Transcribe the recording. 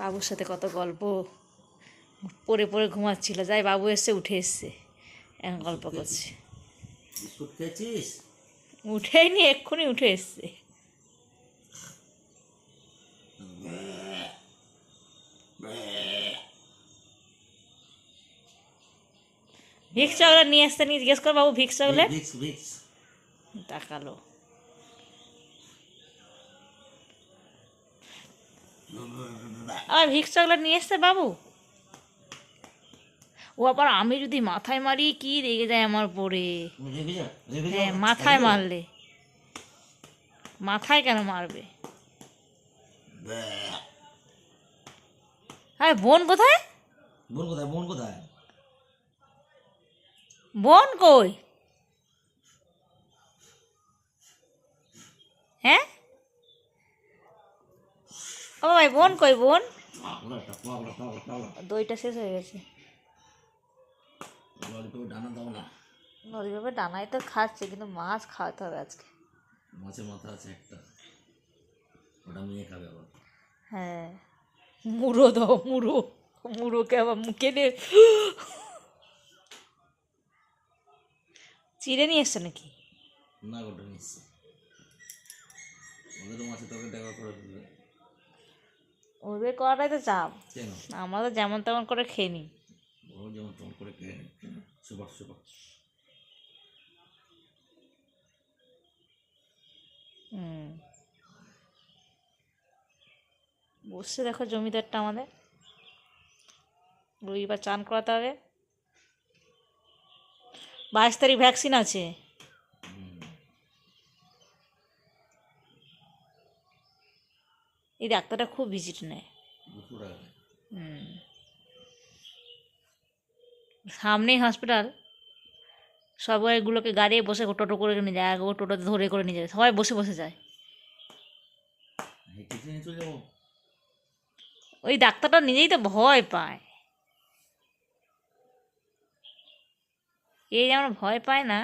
বাবুর সাথে কত গল্প, পড়ে পড়ে ঘুমাচ্ছিল, যাই বাবু এসছে, উঠে এসছে, এখন গল্প করছে। বিস্কুট খেয়েছিস? উঠেইনি, এক্ষুনি উঠে এসছে। ভিক্স চকলেট নিয়ে আসতে, নিয়ে জিজ্ঞেস কর বাবু ভিক্স চকলেট। ভিক্স ভিক্স তাকালো। আবার ভিক্স চকলেট নিয়ে এসছে বাবু। ও আবার আমি যদি মাথায় মারি কি রেগে যায় আমার পরে। হ্যাঁ, মাথায় মারলে। মাথায় কেন মারবে? হ্যাঁ, বোন কোথায়? বোন কোথায়? বোন কোথায়? বোন কই? হ্যাঁ, ও ভাই, বোন কই? বোন দইটা শেষ হয়ে গেছে। ডানা দাও না। ললিপপের ডানায় তো খাচ্ছে, কিন্তু মাছ খাওয়াতে হবে আজকে। মাছের মাথা আছে একটা, ওটা মেয়ে খাবে আবার। হ্যাঁ, মুড়ো দাও, মুড়ো। মুড়োকে আবার মুখে নিয়ে চিড়ে নিয়ে এসছে নাকি? না, ওটা নিচ্ছে। ওদের মাছের তরকারি টাকা করে দিবে। ওদের করাটাই তো চাপ। কেন? আমরা তো যেমন তেমন করে খেয়ে নিই। ও যেমন তেমন করে খেয়ে নিচ্ছে। Super super. বসছে দেখো জমিদারটা আমাদের। রবিবার চান করাতে হবে। 22 তারিখ ভ্যাকসিন আছে। এই ডাক্তারটা খুব ভিজিট নেয়। সামনেই হসপিটাল। সবাইগুলোকে গাড়ি বসে টোটো করে নিয়ে যায়, ও টোটোতে ধরে করে নিয়ে যায়, সবাই বসে বসে যায়। ওই ডাক্তারটা নিজেই তো ভয় পায়। এই যেমন ভয় পায় না।